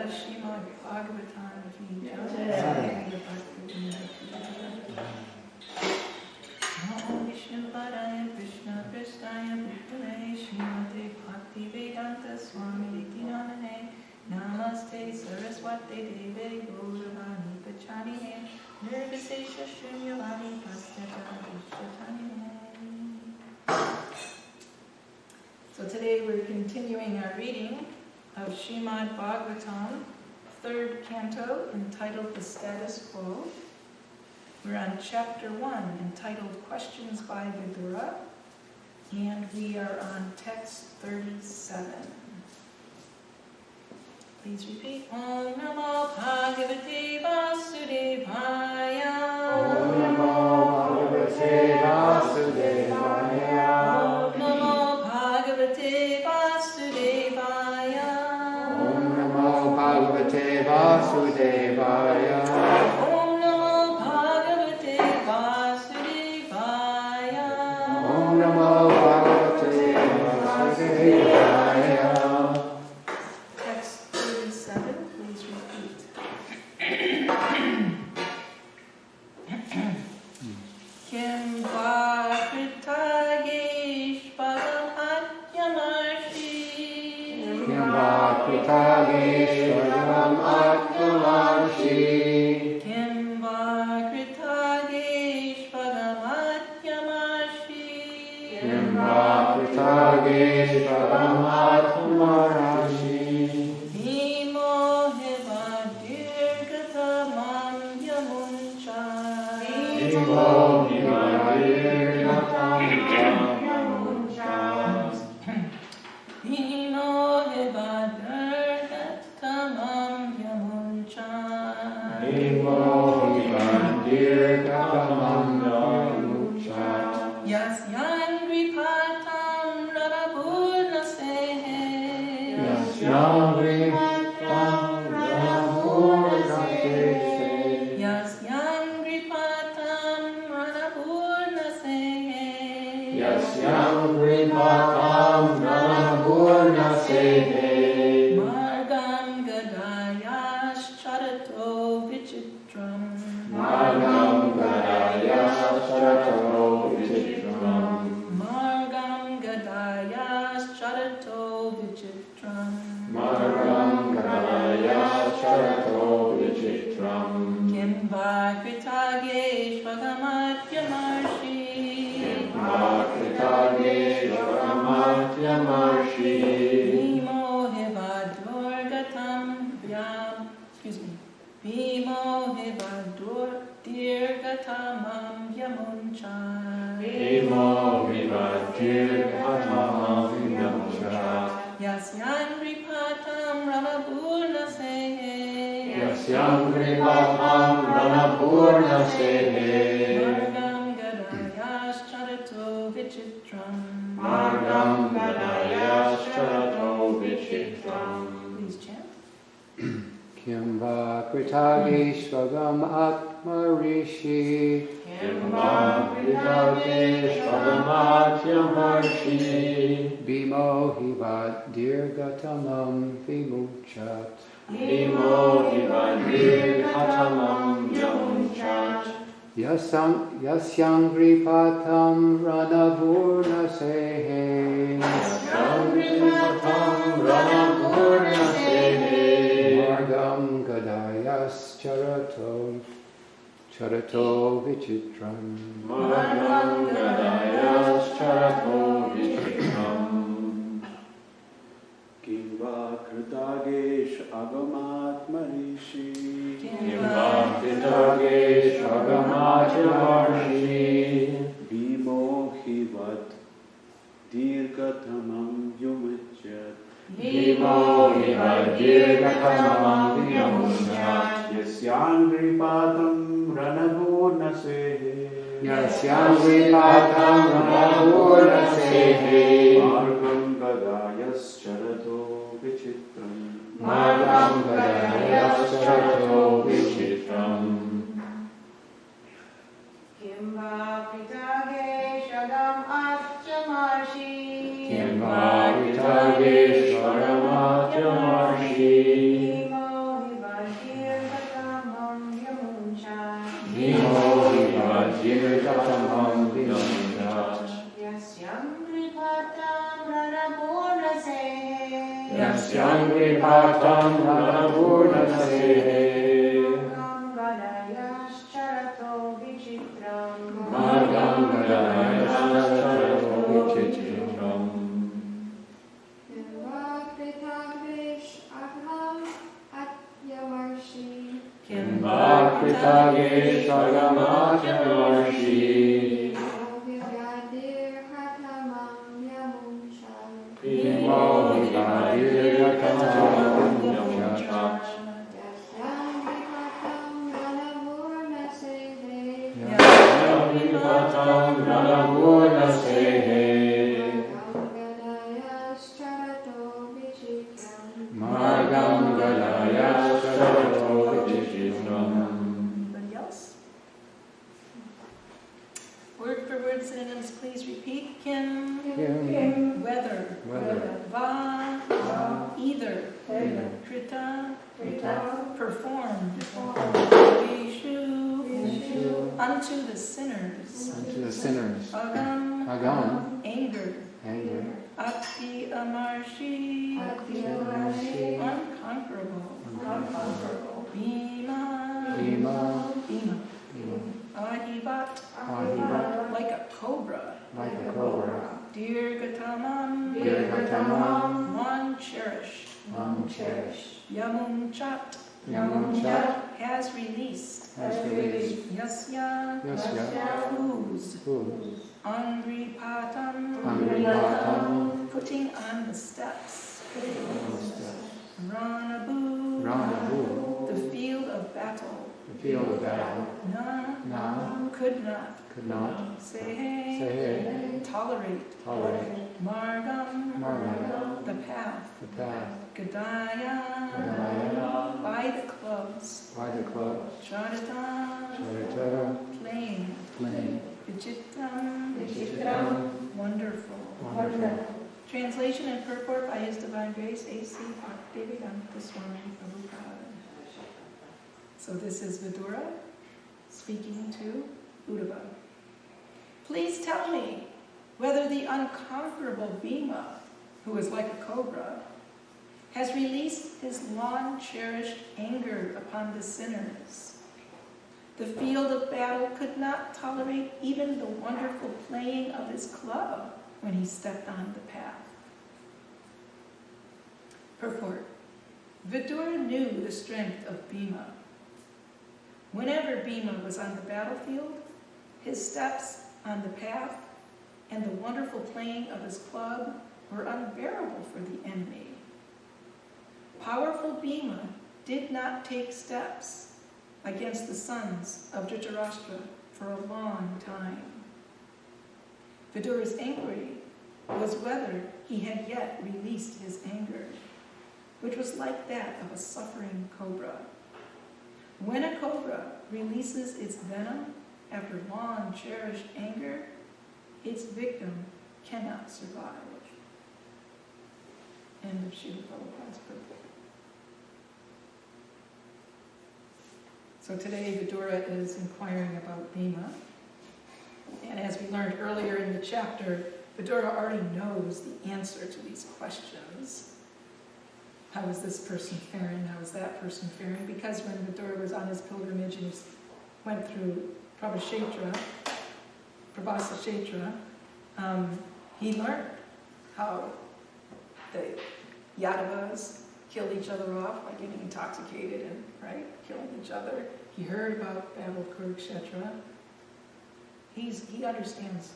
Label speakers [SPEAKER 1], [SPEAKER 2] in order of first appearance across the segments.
[SPEAKER 1] Srimad Bhagavatam ki jai. Namo Vishnu Padaya Krishna Prasthaya Bhutale Srimate Bhaktivedanta Swami Iti Namane Namaste Saraswate Deve Gauravani Pachanine Nirvisesha Shunyavani Pastaka Vishwatanine. So today we're continuing our reading of Srimad Bhagavatam, 3rd canto, entitled The Status Quo. We're on chapter 1, entitled Questions by Vidura, and we are on text 37. Please repeat. Om Namo Bhagavate Vasudevaya.
[SPEAKER 2] Om Namo Bhagavate Vasudevaya.
[SPEAKER 1] Om Namo Bhagavate Vasudevaya.
[SPEAKER 2] Om Namo Bhagavate Vasudevaya.
[SPEAKER 1] Om Namo
[SPEAKER 2] Kritageshwaram Atmamarshi.
[SPEAKER 1] Kim va Kritageshwaram Atmamarshi.
[SPEAKER 2] Kim va Kritageshwaram Atmamarshi.
[SPEAKER 1] Bhimo hiva dirgatamam yamuncha.
[SPEAKER 2] Bhimo hiva dirgatamam yamuncha.
[SPEAKER 1] Bhimo hiva dirgatamam yamuncha.
[SPEAKER 2] Bhimo hiva dirgatamam yamuncha.
[SPEAKER 1] Yasyan gripatam radapurna sehe.
[SPEAKER 2] Yasyam gripatam radapurna sehe.
[SPEAKER 1] Yasyan gripatam radapurna sehe.
[SPEAKER 2] Yasyam gripatam radapurna sehe.
[SPEAKER 1] Margam gadayash charato vichitram.
[SPEAKER 2] Margam gadaya sharato vichitram.
[SPEAKER 1] Margam gadayash charato vichitram.
[SPEAKER 2] Margam gadaya sharato vichitram.
[SPEAKER 1] Kim va kritageshwagamatyamarshi.
[SPEAKER 2] Kritageshwaramatyamarshi.
[SPEAKER 1] Bhimo hiva durgatam vyam. Excuse me. Bhimo hiva dirgatamam yamuncha.
[SPEAKER 2] Bhimo hiva dirgatamam yamuncha.
[SPEAKER 1] Yasyan gripatam ranapurna sehe.
[SPEAKER 2] Yasyam gripatam ranapurna sehe.
[SPEAKER 1] Margam gadayash charato vichitram.
[SPEAKER 2] Margam gadaya sharato vichitram.
[SPEAKER 1] Please chant.
[SPEAKER 3] Kim va Kritageshwagam Atmarishi.
[SPEAKER 2] Kim va Kritageshwaramatyamarshi.
[SPEAKER 3] Bhimo hiva dirgatamam vimuchat.
[SPEAKER 2] Bhimo hiva dirgatamam yamunchat.
[SPEAKER 3] Yasyam gripatam ranapurna sehe.
[SPEAKER 2] Yasyam gripatam ranapurna sehe.
[SPEAKER 3] Margam gadayas charato vichitram.
[SPEAKER 2] Margam gadaya sharato vichitram.
[SPEAKER 4] Kim va kritagesh agamatmarishi.
[SPEAKER 2] Kim va kritageshwagamatyamarshi.
[SPEAKER 4] Bhimo hivat dirgatamam yumuchyat.
[SPEAKER 2] Bhimo hiva dirgatamam yamunchat.
[SPEAKER 4] Yasyam gripatam ranapurna sehe.
[SPEAKER 3] Yasyam gripatam ranapurna sehe.
[SPEAKER 4] Margam gadayas charato vichitram.
[SPEAKER 2] Margam gadaya sharato vichitram.
[SPEAKER 5] Kim va Kritageshwaram Atmamarshi.
[SPEAKER 2] Kim va Kritageshwaramatyamarshi.
[SPEAKER 5] Bhimo hiva dirgatamam yamuncha.
[SPEAKER 2] Bhimo hiva dirgatamam yamunchat.
[SPEAKER 5] Yasyam gripatam ranapurna sehe.
[SPEAKER 2] Yasyam gripatam ranapurna sehe.
[SPEAKER 5] Margam gadayash charato vichitram.
[SPEAKER 2] Margam gadaya sharato vichitram.
[SPEAKER 1] Kim
[SPEAKER 2] Va Kritageshwagamatyamarshi. Bhimo hiva dirgatamam yamunchat. Yasyam gripatam ranapurna sehe. Margam gadaya sharato vichitram.
[SPEAKER 1] Anybody else? Word for word synonyms, please repeat. Kim,
[SPEAKER 3] Kim,
[SPEAKER 1] weather,
[SPEAKER 3] weather.
[SPEAKER 1] va, either, krita, perform, vishu, unto the sinners,
[SPEAKER 3] unto the sinners.
[SPEAKER 1] agam,
[SPEAKER 3] Agam,
[SPEAKER 1] anger,
[SPEAKER 3] anger.
[SPEAKER 1] ati amarshi,
[SPEAKER 5] Ati amarshi.
[SPEAKER 1] unkind. unconquerable,
[SPEAKER 5] unconquerable,
[SPEAKER 1] Bhima,
[SPEAKER 3] Bhima,
[SPEAKER 1] Bhima,
[SPEAKER 3] Bhima,
[SPEAKER 1] Ahivat,
[SPEAKER 3] Ahivat,
[SPEAKER 1] like a cobra,
[SPEAKER 3] like a cobra,
[SPEAKER 1] Dirgatamam,
[SPEAKER 3] Dirgatamam,
[SPEAKER 1] one cherished,
[SPEAKER 3] one cherished,
[SPEAKER 1] Yamunchat,
[SPEAKER 3] Yamunchat,
[SPEAKER 1] has released,
[SPEAKER 3] has released,
[SPEAKER 1] Yasya,
[SPEAKER 3] Yasya,
[SPEAKER 1] whose,
[SPEAKER 3] whose,
[SPEAKER 1] Angripatam,
[SPEAKER 3] Angripatam,
[SPEAKER 1] putting on the steps,
[SPEAKER 3] the
[SPEAKER 1] Ranabu,
[SPEAKER 3] Ranabu,
[SPEAKER 1] the field of battle,
[SPEAKER 3] the field of battle,
[SPEAKER 1] none could not,
[SPEAKER 3] could not,
[SPEAKER 1] say,
[SPEAKER 3] tolerate,
[SPEAKER 1] Margam,
[SPEAKER 3] Margam,
[SPEAKER 1] the path,
[SPEAKER 3] the path,
[SPEAKER 1] Gadaya,
[SPEAKER 3] Gadaya,
[SPEAKER 1] by the clubs,
[SPEAKER 3] by the club,
[SPEAKER 1] Chadata,
[SPEAKER 3] Charita,
[SPEAKER 1] plain,
[SPEAKER 3] plain,
[SPEAKER 1] Vichitram, wonderful.
[SPEAKER 3] wonderful.
[SPEAKER 1] Translation and purport by His Divine Grace, A.C. Bhaktivedanta Swami Prabhupada. So this is Vidura speaking to Uddhava. Please tell me whether the unconquerable Bhima, who is like a cobra, has released his long-cherished anger upon the sinners. The field of battle could not tolerate even the wonderful playing of his club when he stepped on the path. Purport. Vidura knew the strength of Bhima. Whenever Bhima was on the battlefield, his steps on the path and the wonderful playing of his club were unbearable for the enemy. Powerful Bhima did not take steps against the sons of Dhritarashtra for a long time. Vidura's inquiry was whether he had yet released his anger, which was like that of a suffering cobra. When a cobra releases its venom after long cherished anger, its victim cannot survive. End of Srila Prabhupada's purport. So today Vidura is inquiring about Bhima. And as we learned earlier in the chapter, Vidura already knows the answer to these questions. How is this person faring? How is that person faring? Because when Vidura was on his pilgrimage and he went through Prabhashetra, he learned how the Yadavas killed each other off by getting intoxicated and killing each other. He heard about Battle of Kurukshetra. He understands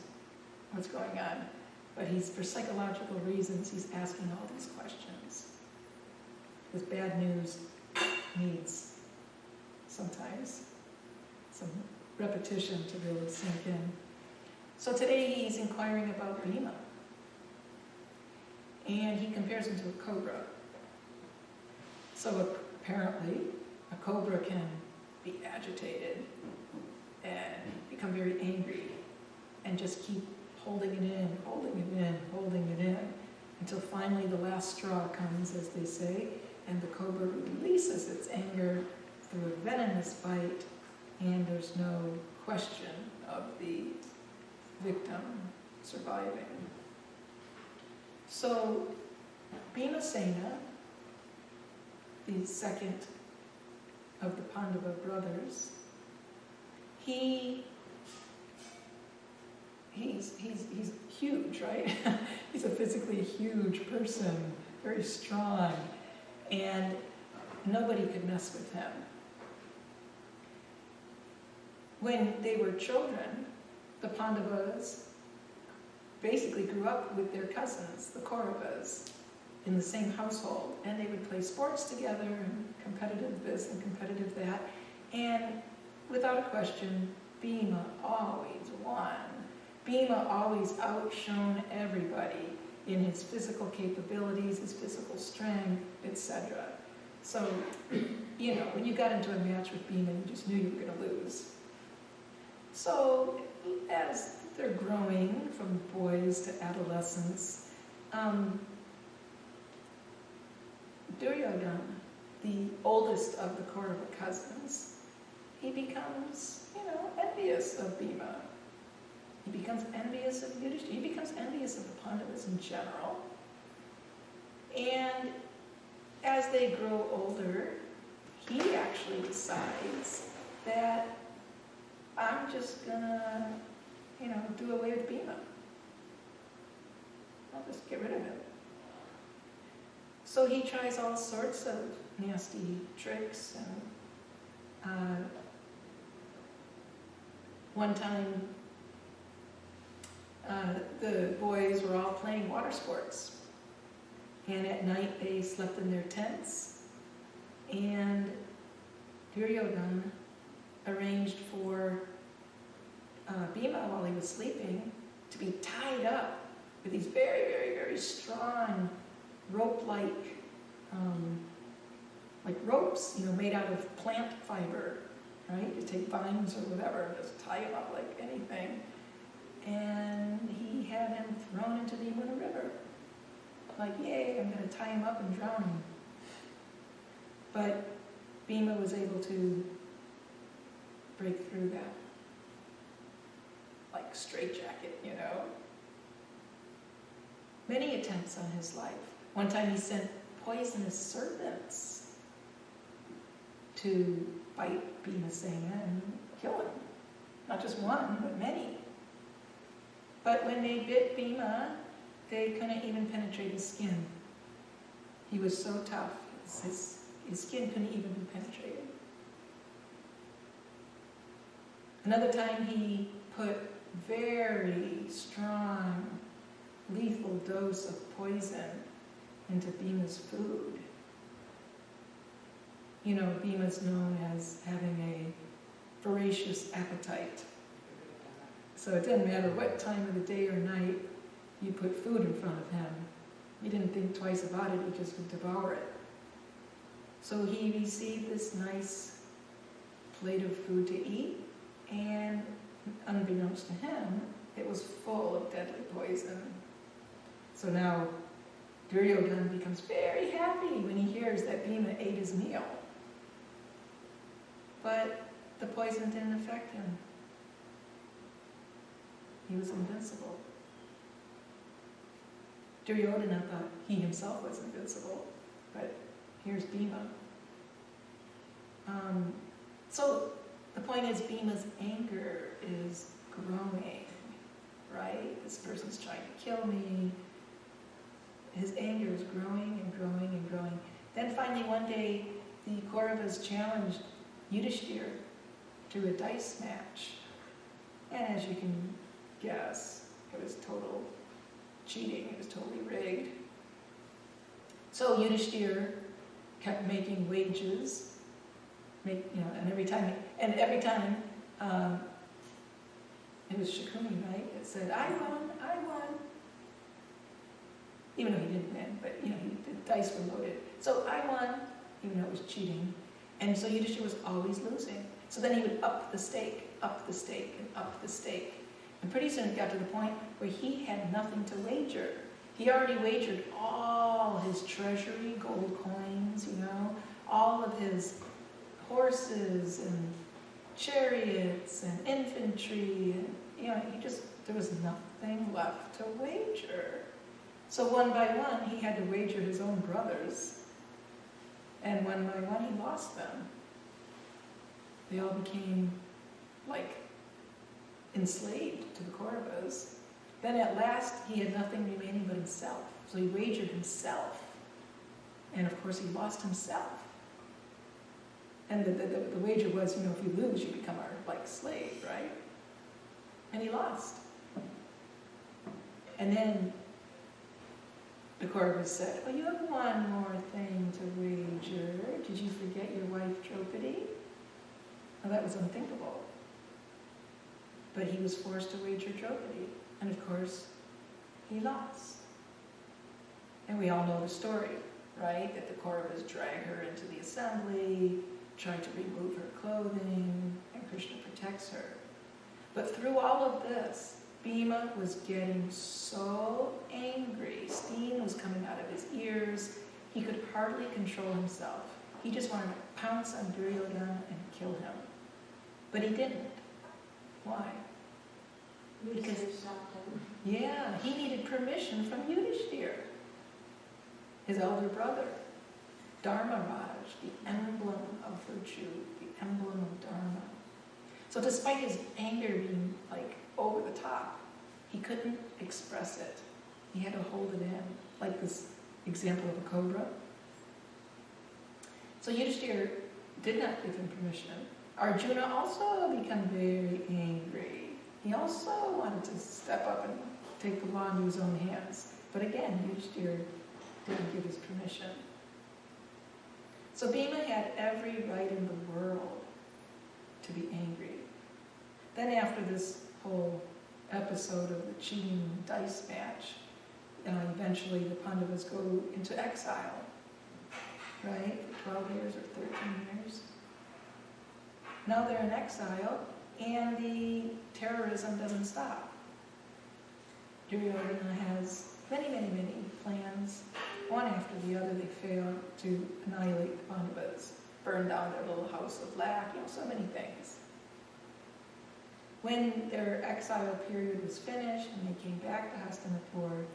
[SPEAKER 1] what's going on, but for psychological reasons, he's asking all these questions. Because bad news needs sometimes some repetition to really sink in. So today he's inquiring about Bhima. And he compares him to a cobra. So apparently, a cobra can be agitated and become very angry and just keep holding it in, until finally the last straw comes, as they say, and the cobra releases its anger through a venomous bite, and there's no question of the victim surviving. So Bhimasena, the second of the Pandava brothers, he's huge, right? He's a physically huge person, very strong, and nobody could mess with him. When they were children, the Pandavas basically grew up with their cousins, the Kauravas, in the same household, and they would play sports together, and competitive this and competitive that, and without a question, Bhima always won. Bhima always outshone everybody in his physical capabilities, his physical strength, etc. So, when you got into a match with Bhima, you just knew you were going to lose. So, as they're growing from boys to adolescence, Duryodhana, the oldest of the Kaurava cousins, he becomes, envious of Bhima. He becomes envious of Yudhishthira. He becomes envious of the Pandavas in general. And as they grow older, he actually decides that I'm just gonna, do away with Bhima. I'll just get rid of him. So he tries all sorts of nasty tricks, and one time the boys were all playing water sports, and at night they slept in their tents, and Duryodhana arranged for Bhima, while he was sleeping, to be tied up with these very, very, very strong rope-like ropes, made out of plant fiber, right? You take vines or whatever, and just tie him up like anything. And he had him thrown into the Yamuna River. Like, yay, I'm going to tie him up and drown him. But Bhima was able to break through that. Like straitjacket, Many attempts on his life. One time he sent poisonous serpents to bite Bhimasena and kill him. Not just one, but many. But when they bit Bhima, they couldn't even penetrate his skin. He was so tough, his skin couldn't even be penetrated. Another time he put very strong, lethal dose of poison into Bhima's food. Bhima's known as having a voracious appetite. So it didn't matter what time of the day or night you put food in front of him. He didn't think twice about it, he just would devour it. So he received this nice plate of food to eat, and unbeknownst to him, it was full of deadly poison. So now Duryodhana becomes very happy when he hears that Bhima ate his meal. But the poison didn't affect him. He was invincible. Duryodhana thought he himself was invincible, but here's Bhima. So the point is, Bhima's anger is growing, right? This person's trying to kill me. His anger is growing and growing and growing. Then finally one day, the Kauravas challenged Yudhishthira to a dice match. And as you can guess, it was total cheating. It was totally rigged. So Yudhishthira kept making wagers, and every time it was Shakuni, right? It said, I won. Even though he didn't win, but the dice were loaded. So I won, even though it was cheating. And so Yudhishthira was always losing. So then he would up the stake, and up the stake. And pretty soon it got to the point where he had nothing to wager. He already wagered all his treasury, gold coins, all of his horses and chariots and infantry, and there was nothing left to wager. So one by one, he had to wager his own brothers, and one by one, he lost them. They all became enslaved to the Kauravas. Then at last, he had nothing remaining but himself. So he wagered himself, and of course, he lost himself. And the wager was, if you lose, you become our slave, right? And he lost. And then the Kauravas said, "Oh, you have one more thing to wager. Did you forget your wife Draupadi?" Well, that was unthinkable. But he was forced to wager Draupadi. And of course, he lost. And we all know the story, right? That the Kauravas drag her into the assembly, try to remove her clothing, and Krishna protects her. But through all of this, Bhima was getting so angry. Steam was coming out of his ears. He could hardly control himself. He just wanted to pounce on Duryodhana and kill him. But he didn't. Why? Because he needed permission from Yudhishthira, his elder brother. Dharma Raj, the emblem of virtue, the emblem of Dharma. So despite his anger being like over the top, he couldn't express it. He had to hold it in, like this example of a cobra. So Yudhishthira did not give him permission. Arjuna also became very angry. He also wanted to step up and take the law into his own hands. But again, Yudhishthira didn't give his permission. So Bhima had every right in the world to be angry. Then after this whole episode of the cheating dice match, eventually the Pandavas go into exile, right? For 12 years or 13 years. Now they're in exile, and the terrorism doesn't stop. Duryodhana has many, many, many plans. One after the other, they fail to annihilate the Pandavas, burn down their little house of lac, so many things. When their exile period was finished and they came back to Hastinapur,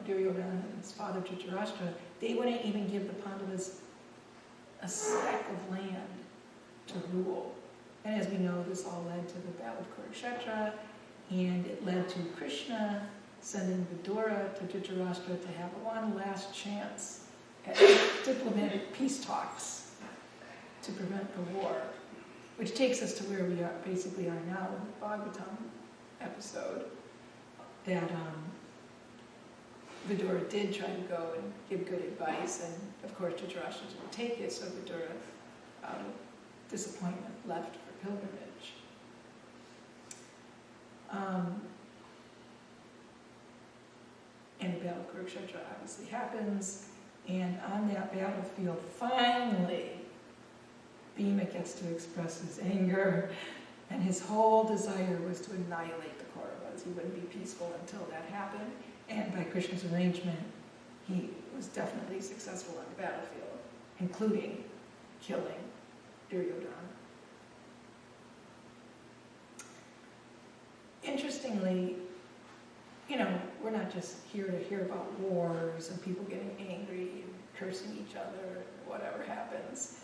[SPEAKER 1] Duryodhana and his father Dhritarashtra, they wouldn't even give the Pandavas a speck of land to rule. And as we know, this all led to the battle of Kurukshetra, and it led to Krishna sending Vidura to Dhritarashtra to have one last chance at diplomatic peace talks to prevent the war, which takes us to where we basically are now in the Bhagavatam episode, that Vidura did try to go and give good advice, and of course Dhritarashtra didn't take it, so Vidura, out of disappointment, left for pilgrimage. And the Battle of Kurukshetra obviously happens, and on that battlefield, finally, Bhima gets to express his anger, and his whole desire was to annihilate the Kauravas. He wouldn't be peaceful until that happened, and by Krishna's arrangement, he was definitely successful on the battlefield, including killing Duryodhana. Interestingly, we're not just here to hear about wars and people getting angry and cursing each other and whatever happens,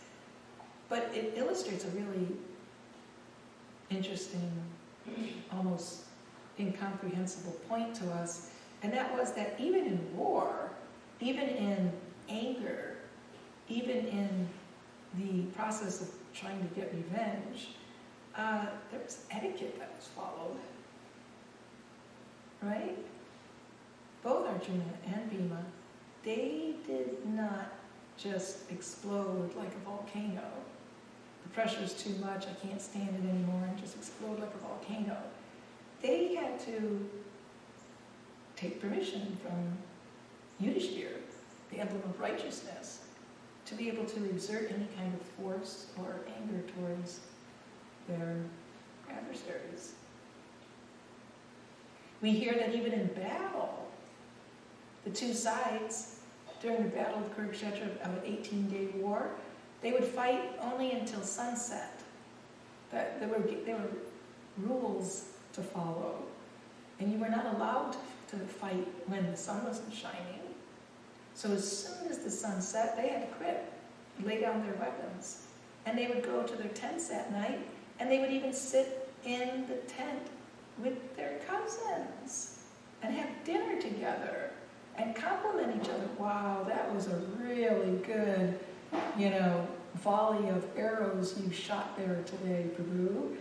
[SPEAKER 1] but it illustrates a really interesting, almost incomprehensible point to us, and that was that even in war, even in anger, even in the process of trying to get revenge, there was etiquette that was followed, right? Both Arjuna and Bhima, they did not just explode like a volcano. The pressure's too much, I can't stand it anymore, and just explode like a volcano. They had to take permission from Yudhishthira, the emblem of righteousness, to be able to exert any kind of force or anger towards their adversaries. We hear that even in battle, the two sides, during the Battle of Kurukshetra, of an 18-day war, they would fight only until sunset. There were rules to follow, and you were not allowed to fight when the sun wasn't shining. So as soon as the sun set, they had to quit, lay down their weapons, and they would go to their tents at night, and they would even sit in the tent with their cousins and have dinner together and compliment each other. Wow, that was a really good, volley of arrows you shot there today, Prabhu.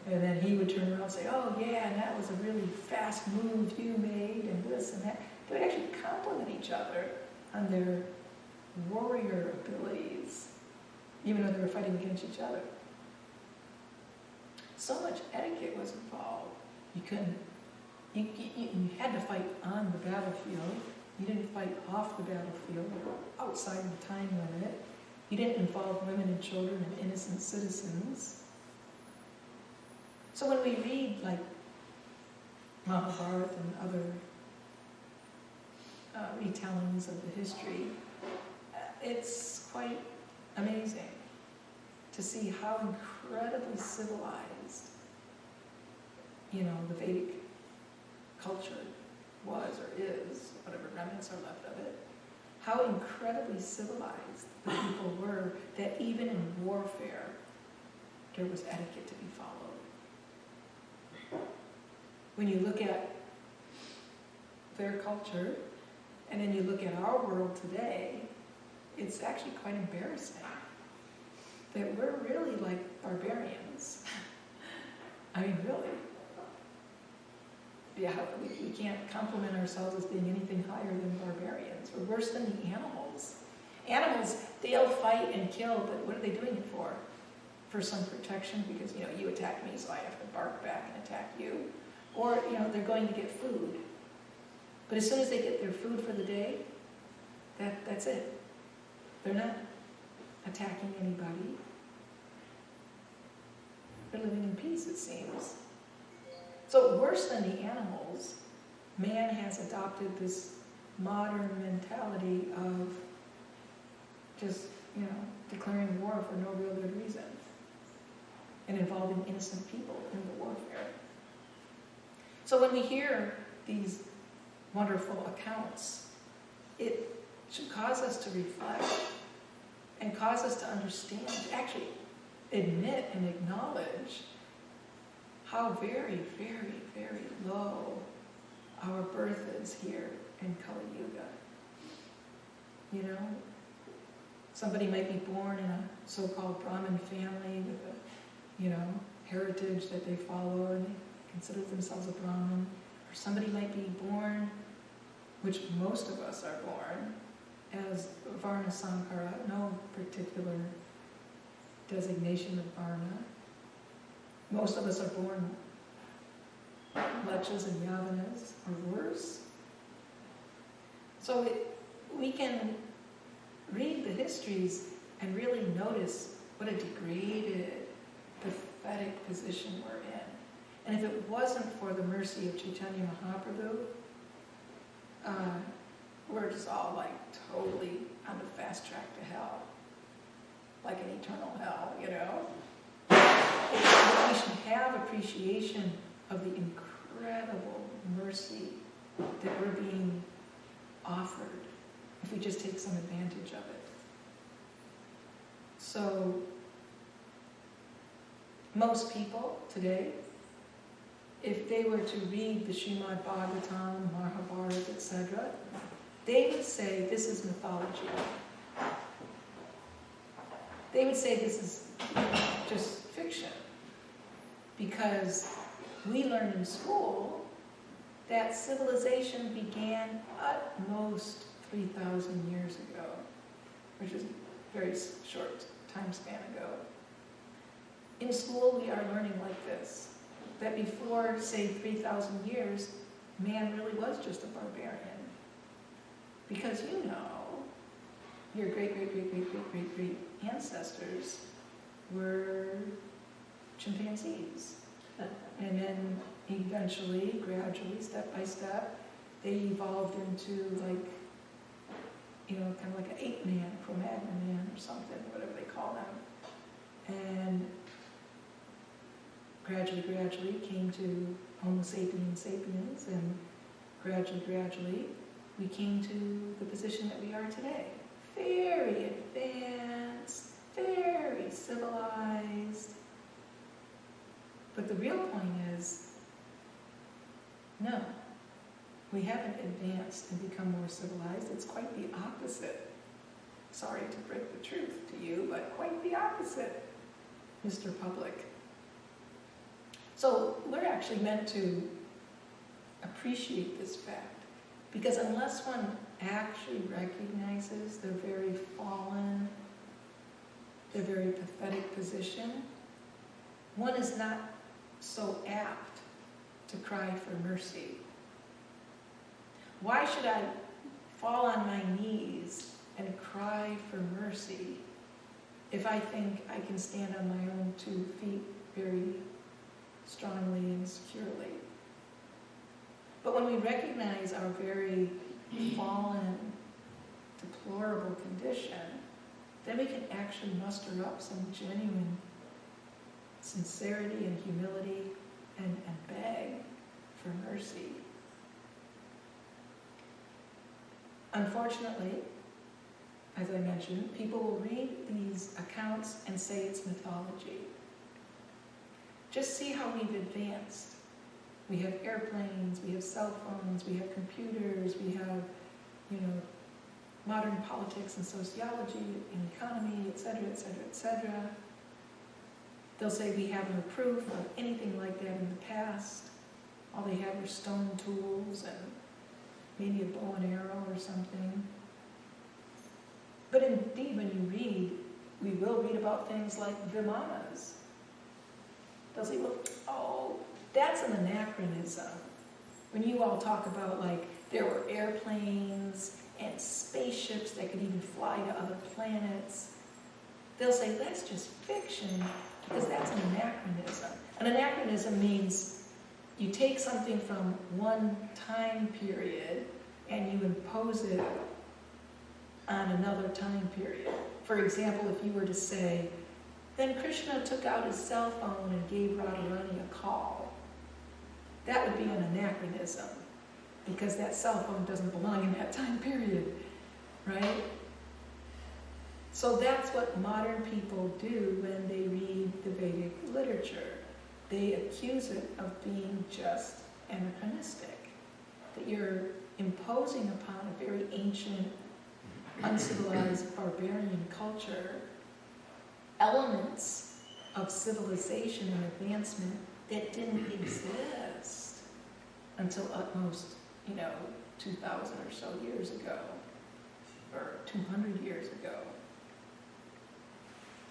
[SPEAKER 1] And then he would turn around and say, oh yeah, and that was a really fast move you made, and this and that. They would actually compliment each other on their warrior abilities, even though they were fighting against each other. So much etiquette was involved. You couldn't, you had to fight on the battlefield. You didn't fight off the battlefield or outside the time limit. You didn't involve women and children and innocent citizens. So when we read like Mahabharata and other retellings of the history, it's quite amazing to see how incredibly civilized, the Vedic culture was or is, whatever remnants are left of it, how incredibly civilized the people were, that even in warfare, there was etiquette to be followed. When you look at their culture, and then you look at our world today, it's actually quite embarrassing that we're really like barbarians. I mean, really. Yeah, we can't compliment ourselves as being anything higher than barbarians. We're worse than the animals. Animals, they'll fight and kill, but what are they doing it for? For some protection, because, you attack me, so I have to bark back and attack you. Or, they're going to get food. But as soon as they get their food for the day, that's it. They're not attacking anybody. They're living in peace, it seems. So worse than the animals, man has adopted this modern mentality of just, declaring war for no real good reason and involving innocent people in the warfare. So when we hear these wonderful accounts, it should cause us to reflect and cause us to understand, to actually admit and acknowledge how very, very, very low our birth is here in Kali Yuga. Somebody might be born in a so-called Brahmin family with a, heritage that they follow and they consider themselves a Brahmin. Or somebody might be born, which most of us are born, as Varna Sankara, no particular designation of Varna. Most of us are born Lechas and Yavanas, or worse. So we can read the histories and really notice what a degraded, pathetic position we're in. And if it wasn't for the mercy of Chaitanya Mahaprabhu, we're just all like totally on the fast track to hell. Like an eternal hell, We should have appreciation of the incredible mercy that we're being offered if we just take some advantage of it. So, most people today, if they were to read the Srimad Bhagavatam, Mahabharata, etc., they would say this is mythology. They would say this is just fiction. Because we learn in school that civilization began at most 3,000 years ago, which is a very short time span ago. In school, we are learning like this, that before, say, 3,000 years, man really was just a barbarian. Because your great ancestors were chimpanzees. And then eventually, gradually, step by step, they evolved into kind of like an ape-man, Cro-Magnon man or something, whatever they call them. And gradually came to Homo sapiens sapiens, and gradually, we came to the position that we are today. Very advanced, very civilized. But the real point is, no, we haven't advanced and become more civilized. It's quite the opposite. Sorry to break the truth to you, but quite the opposite, Mr. Public. So we're actually meant to appreciate this fact, because unless one actually recognizes their very fallen, their very pathetic position, one is not so apt to cry for mercy. Why should I fall on my knees and cry for mercy if I think I can stand on my own 2 feet very strongly and securely? But when we recognize our very fallen, deplorable condition, then we can actually muster up some genuine sincerity and humility and beg for mercy. Unfortunately, as I mentioned, people will read these accounts and say it's mythology. Just see how we've advanced. We have airplanes, we have cell phones, we have computers, we have, modern politics and sociology and economy, etc., etc., etc. They'll say we have no proof of anything like that in the past. All they have were stone tools and maybe a bow and arrow or something. But indeed, when you read, we will read about things like Vimanas. They'll say, well, oh, that's an anachronism. When you all talk about, like, there were airplanes and spaceships that could even fly to other planets, they'll say, that's just fiction, because that's an anachronism. An anachronism means you take something from one time period and you impose it on another time period. For example, if you were to say, then Krishna took out his cell phone and gave Radharani a call, that would be an anachronism, because that cell phone doesn't belong in that time period, right? So that's what modern people do when they read the Vedic literature. They accuse it of being just anachronistic, that you're imposing upon a very ancient, uncivilized, barbarian culture elements of civilization and advancement that didn't exist until at most, 2,000 or so years ago, or 200 years ago.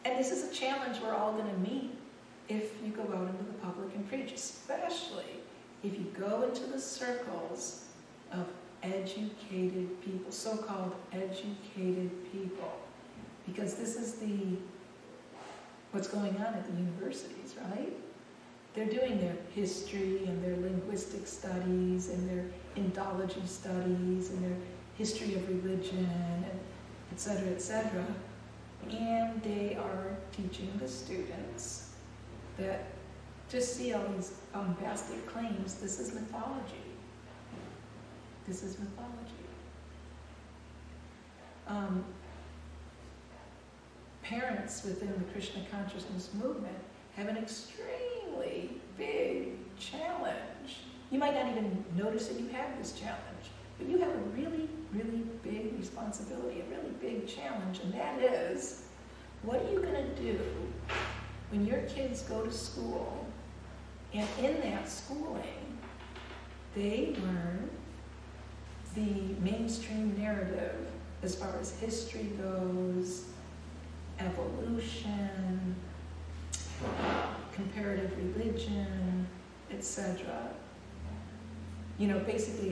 [SPEAKER 1] And this is a challenge we're all going to meet if you go out into the public and preach, especially if you go into the circles of educated people, so-called educated people, because this is what's going on at the universities, right? They're doing their history and their linguistic studies and their Indology studies and their history of religion, and et cetera, and they are teaching the students that just see all these bombastic claims. This is mythology. This is mythology. Parents within the Krishna consciousness movement have an extremely big challenge. You might not even notice that you have this challenge, but you have a really, really big responsibility, a really big challenge, and that is, what are you going to do when your kids go to school, and in that schooling, they learn the mainstream narrative as far as history goes, evolution, comparative religion, etc. Basically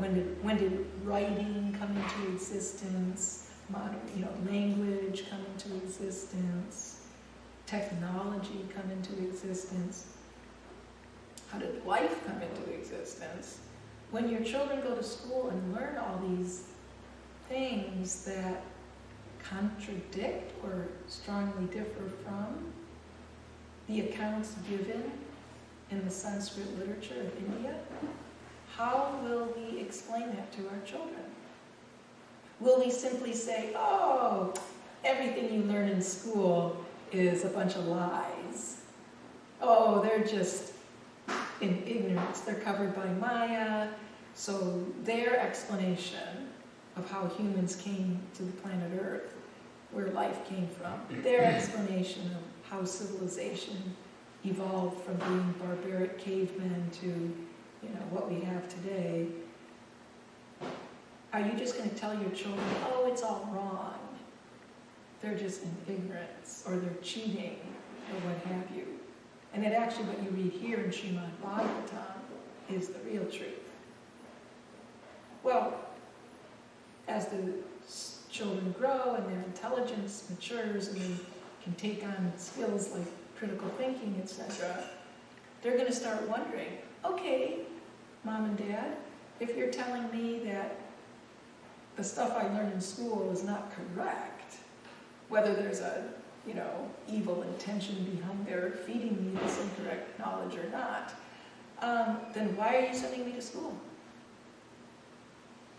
[SPEAKER 1] when did writing come into existence, modern, language come into existence, technology come into existence, how did life come into existence? When your children go to school and learn all these things that contradict or strongly differ from the accounts given in the Sanskrit literature of India, how will we explain that to our children? Will we simply say, oh, everything you learn in school is a bunch of lies? Oh, they're just in ignorance. They're covered by Maya. So their explanation of how humans came to the planet Earth, where life came from, their explanation of how civilization evolved from being barbaric cavemen to, what we have today. Are you just going to tell your children, oh, it's all wrong? They're just in ignorance, or they're cheating, or what have you. And that actually what you read here in Srimad Bhagavatam is the real truth. Well, as the children grow and their intelligence matures and they can take on skills like critical thinking, etc., they're going to start wondering, okay, Mom and Dad, if you're telling me that the stuff I learned in school is not correct, whether there's a, evil intention behind their feeding me this incorrect knowledge or not, then why are you sending me to school?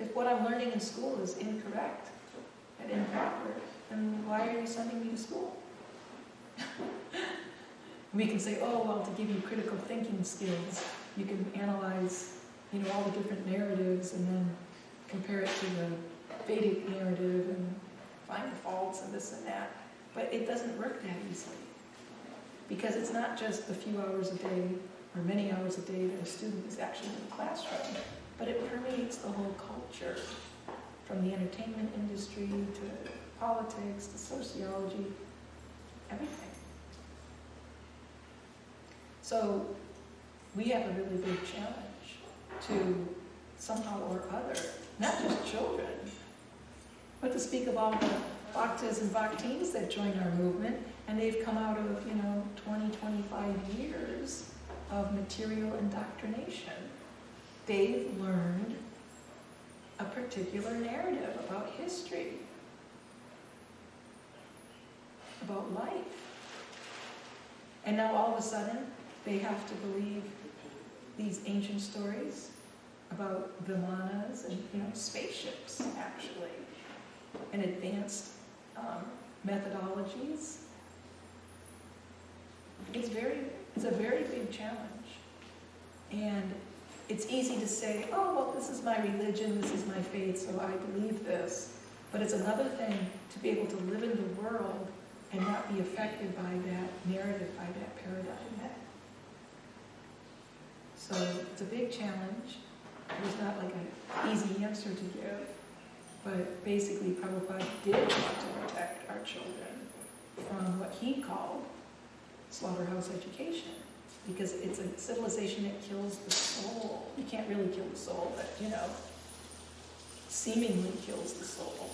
[SPEAKER 1] if what I'm learning in school is incorrect and improper, then why are you sending me to school? We can say, oh, well, to give you critical thinking skills, you can analyze, all the different narratives and then compare it to the Vedic narrative and find the faults and this and that. But it doesn't work that easily. Because it's not just a few hours a day or many hours a day that a student is actually in the classroom, but it permeates the whole culture, from the entertainment industry to politics to sociology, everything. So we have a really big challenge to somehow or other, not just children, but to speak of all the bhaktas and bhaktins that join our movement, and they've come out of, 20, 25 years of material indoctrination. They've learned a particular narrative about history, about life. And now all of a sudden, they have to believe these ancient stories about vimanas and, spaceships, actually, and advanced methodologies. It's a very big challenge. And it's easy to say, oh, well, this is my religion, this is my faith, so I believe this. But it's another thing to be able to live in the world and not be affected by that narrative, by that paradigm. So it's a big challenge. There's not like an easy answer to give. But basically, Prabhupada did want to protect our children from what he called slaughterhouse education. Because it's a civilization that kills the soul. You can't really kill the soul, but, seemingly kills the soul.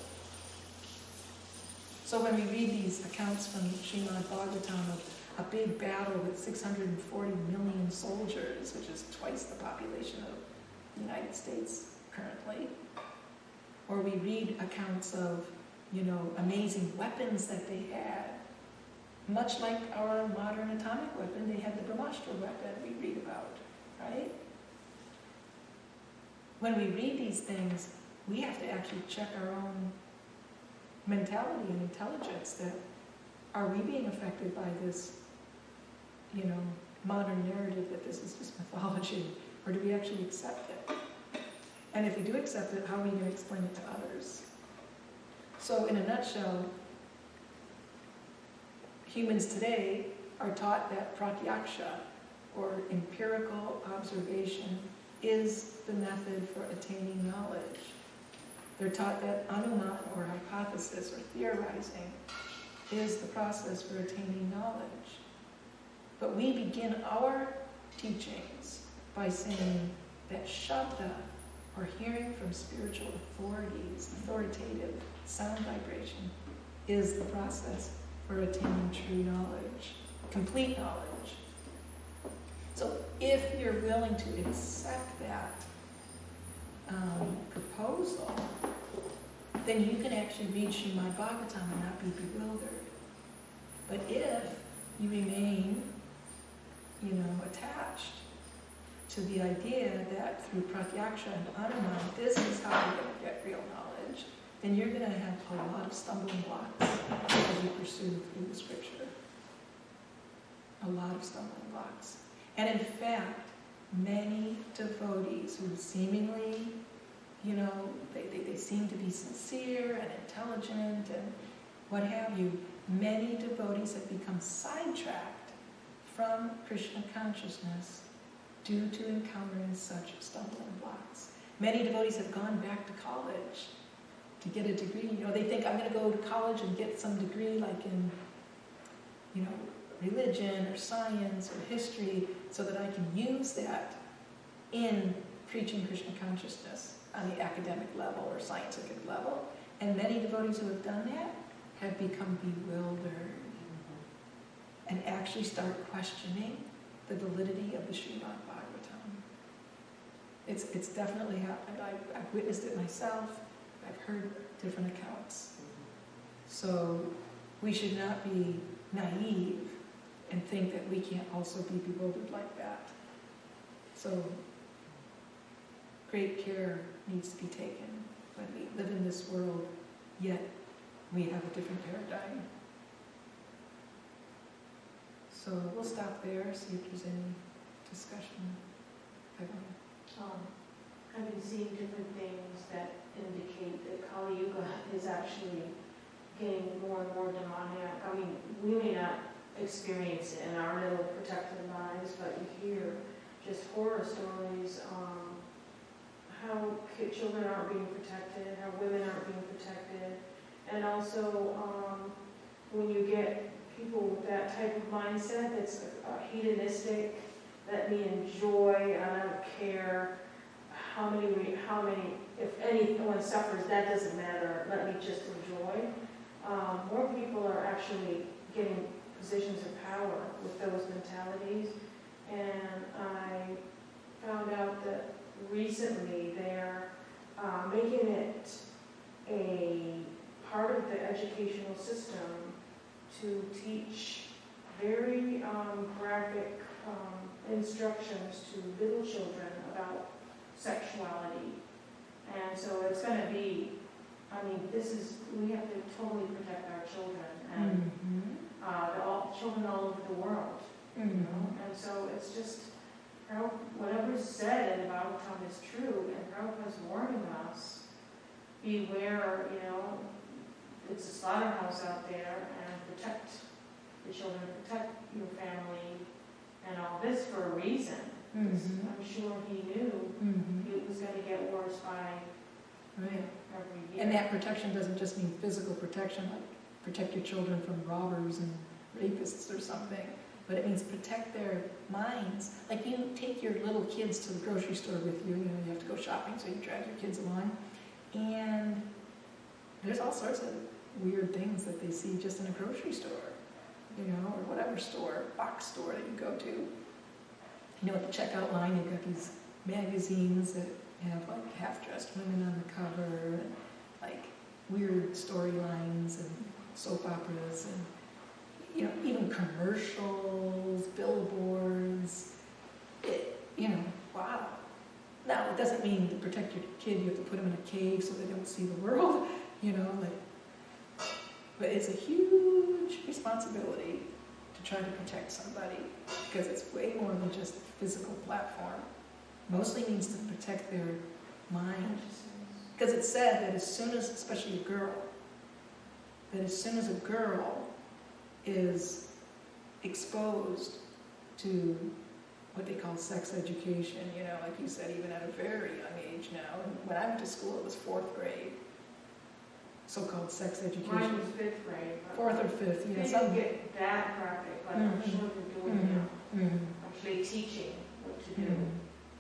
[SPEAKER 1] So when we read these accounts from Srimad Bhagavatam of a big battle with 640 million soldiers, which is twice the population of the United States currently, or we read accounts of, amazing weapons that they had, much like our modern atomic weapon, they had the Brahmastra weapon we read about, right? When we read these things, we have to actually check our own mentality and intelligence, that are we being affected by this, modern narrative that this is just mythology, or do we actually accept it? And if we do accept it, how are we going to explain it to others? So in a nutshell, humans today are taught that pratyaksha, or empirical observation, is the method for attaining knowledge. They're taught that anuman, or hypothesis, or theorizing, is the process for attaining knowledge. But we begin our teachings by saying that shabda, or hearing from spiritual authorities, authoritative sound vibration, is the process for attaining true knowledge, complete knowledge. So if you're willing to accept that proposal, then you can actually read Srimad Bhagavatam and not be bewildered. But if you remain, attached to the idea that through pratyaksha and anuman, this is how you're going to get real knowledge, then you're going to have a lot of stumbling blocks as you pursue through the scripture. A lot of stumbling blocks. And in fact, many devotees who seemingly, they seem to be sincere and intelligent and what have you, many devotees have become sidetracked from Krishna consciousness due to encountering such stumbling blocks. Many devotees have gone back to college to get a degree. They think, I'm going to go to college and get some degree like in, religion or science or history, so that I can use that in preaching Krishna consciousness on the academic level or scientific level. And many devotees who have done that have become bewildered and actually start questioning the validity of the Srimad Bhagavatam. It's definitely happened. I've witnessed it myself. I've heard different accounts. So we should not be naive and think that we can't also be bewildered like that. So great care needs to be taken when we live in this world, yet we have a different paradigm. So we'll stop there, see if there's any discussion.
[SPEAKER 5] I've been seeing different things that indicate that Kali Yuga is actually getting more and more demonic. I mean, we may not experience it in our little protected lives, but you hear just horror stories on how children aren't being protected, how women aren't being protected, and also when you get people with that type of mindset that's hedonistic, let me enjoy, I don't care how many, if anyone suffers, that doesn't matter, let me just enjoy. More people are actually getting positions of power with those mentalities, and I found out that recently they're making it a part of the educational system to teach very graphic instructions to little children about sexuality. And so it's going to be, I mean, we have to totally protect our children and children all over the world. You know? And so it's just, whatever's said in Bhagavatam is true, and Prabhupada's warning us, beware, it's a slaughterhouse out there, and protect the children, protect your family, and all this for a reason. I'm sure he knew it was going to get worse by every year.
[SPEAKER 1] And that protection doesn't just mean physical protection, like protect your children from robbers and rapists or something, but it means protect their minds. Like you take your little kids to the grocery store with you, you have to go shopping, so you drag your kids along, and there's all sorts of weird things that they see just in a grocery store, or whatever store, box store that you go to. At the checkout line, you've got these magazines that have like half-dressed women on the cover, and like weird storylines and soap operas, and even commercials, billboards. Wow. Now it doesn't mean to protect your kid you have to put them in a cave so they don't see the world, but it's a huge responsibility to try to protect somebody, because it's way more than just a physical platform. Mostly means to protect their mind. Because it's said that as soon as, especially a girl, that as soon as a girl is exposed to what they call sex education, like you said, even at a very young age now. And when I went to school, it was 4th grade. So-called sex education.
[SPEAKER 5] Mine was 5th grade.
[SPEAKER 1] 4th or 5th,
[SPEAKER 5] They didn't get that graphic, but I'm sure they're doing now. Actually teaching what to do.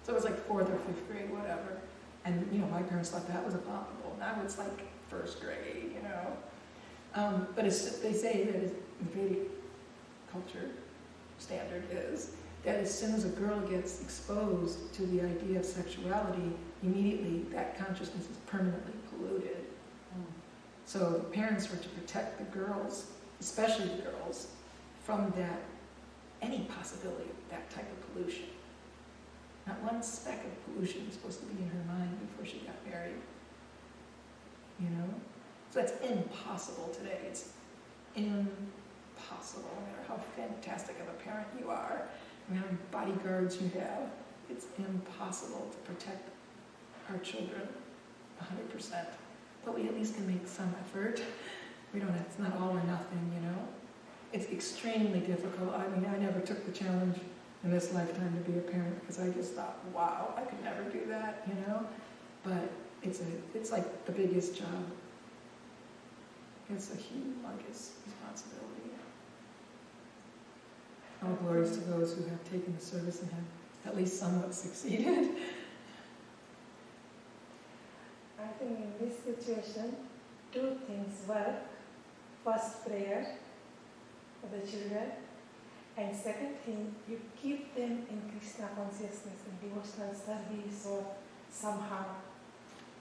[SPEAKER 1] So it was like 4th or 5th grade, whatever. And, my parents thought that was abominable. Now it's like 1st grade, But they say that in Vedic culture, standard is that as soon as a girl gets exposed to the idea of sexuality, immediately that consciousness is permanently polluted. So the parents were to protect the girls, especially the girls, from any possibility of that type of pollution. Not one speck of pollution was supposed to be in her mind before she got married. So that's impossible today. It's impossible, no matter how fantastic of a parent you are, no matter how many bodyguards you have. It's impossible to protect our children 100%. But we at least can make some effort. It's not all or nothing, It's extremely difficult. I mean, I never took the challenge in this lifetime to be a parent, because I just thought, wow, I could never do that, But it's like the biggest job. It's a humongous responsibility. All glories to those who have taken the service and have at least somewhat succeeded.
[SPEAKER 3] I think in this situation, 2 things work. First, prayer for the children. And second thing, you keep them in Krishna consciousness, in devotional service, or somehow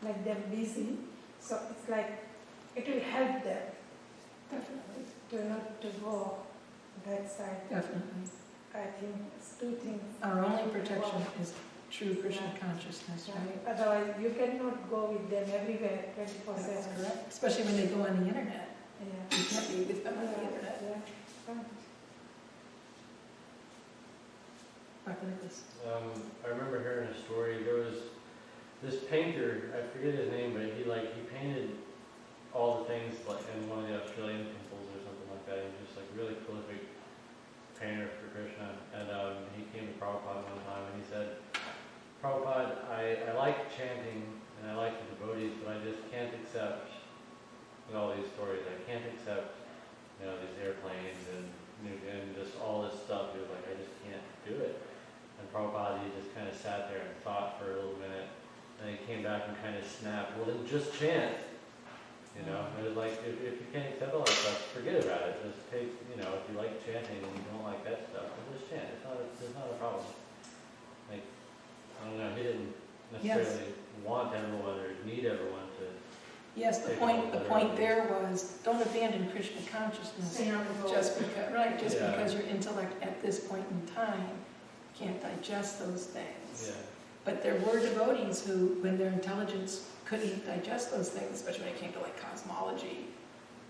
[SPEAKER 3] make them busy. So it's like, it will help them.
[SPEAKER 1] Definitely.
[SPEAKER 3] To go that side.
[SPEAKER 1] Definitely.
[SPEAKER 3] I think it's 2 things.
[SPEAKER 1] Our only protection is true Krishna consciousness, right?
[SPEAKER 3] Otherwise, you cannot go with them everywhere 24/7.
[SPEAKER 1] That's correct. Especially when they go on the internet.
[SPEAKER 3] Yeah.
[SPEAKER 1] You can't be with them on the internet.
[SPEAKER 3] Yeah. Right.
[SPEAKER 1] Dr. Nicholas.
[SPEAKER 2] I remember hearing a story. There was this painter, I forget his name, but he painted all the things like in one of the Australian temples or something like that. He was just like really prolific painter for Krishna. And he came to Prabhupada one time and he said, Prabhupada, I like chanting and I like the devotees, but I just can't accept all these stories. I can't accept, these airplanes and just all this stuff. He was like, I just can't do it. And Prabhupada, he just kind of sat there and thought for a little minute. And he came back and kind of snapped, well then just chant. It was like, if you can't accept all that stuff, forget about it. Just take, if you like chanting and you don't like that stuff, then just chant. It's not a problem. Like, I don't know, he didn't necessarily want everyone or need everyone to.
[SPEAKER 1] Yes, the point there was, don't abandon Krishna consciousness
[SPEAKER 5] Stay on the road.
[SPEAKER 1] just because your intellect at this point in time can't digest those things.
[SPEAKER 2] Yeah.
[SPEAKER 1] But there were devotees who, when their intelligence couldn't digest those things, especially when it came to like cosmology,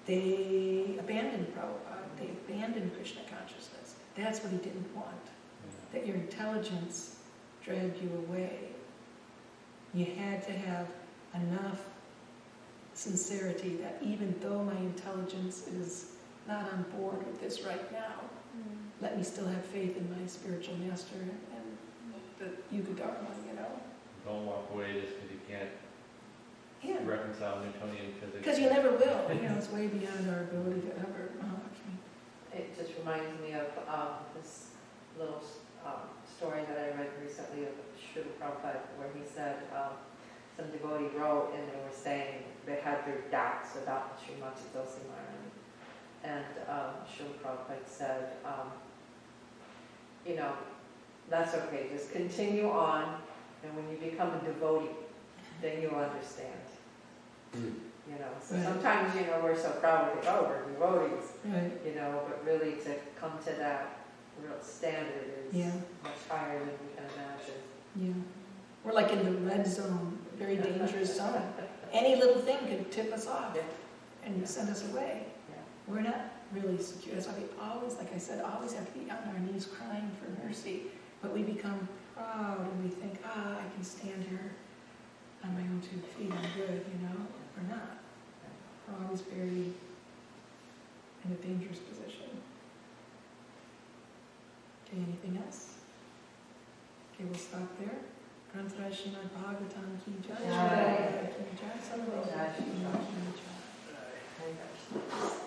[SPEAKER 1] they abandoned Prabhupada, they abandoned Krishna consciousness. That's what he didn't want, that your intelligence dragged you away. You had to have enough sincerity that even though my intelligence is not on board with this right now, let me still have faith in my spiritual master and the Yuga Dharma,
[SPEAKER 2] Don't walk away just because you can't
[SPEAKER 1] Yeah,
[SPEAKER 2] reconcile Newtonian physics.
[SPEAKER 1] because you never will. It's way beyond our ability to ever.
[SPEAKER 6] It just reminds me of this little story that I read recently of Srila Prabhupada, where he said some devotee wrote and they were saying they had their doubts about Srimad Maharani. And Srila Prabhupada said, that's okay, just continue on, and when you become a devotee, then you'll understand. So
[SPEAKER 1] Right.
[SPEAKER 6] sometimes, we're so proud we think, oh, we're devotees,
[SPEAKER 1] Right.
[SPEAKER 6] but really to come to that real standard is
[SPEAKER 1] Yeah.
[SPEAKER 6] much higher than we can imagine.
[SPEAKER 1] Yeah. We're like in the red zone, very dangerous zone. Any little thing could tip us off
[SPEAKER 6] Yeah.
[SPEAKER 1] and send us away.
[SPEAKER 6] Yeah.
[SPEAKER 1] We're not really secure. That's why we always, like I said, always have to be on our knees crying for mercy. But we become proud and we think, I can stand here on my own 2 feet, I'm good, We're not. We're always buried in a dangerous position. Okay, anything else? Okay, we'll stop there. Grantaraj Srimad Bhagavatam ki jai.
[SPEAKER 6] Jai.
[SPEAKER 1] Ki jai. Salve.
[SPEAKER 6] Jai Shri
[SPEAKER 1] Ki
[SPEAKER 6] Ram.
[SPEAKER 1] jai.
[SPEAKER 6] Jai.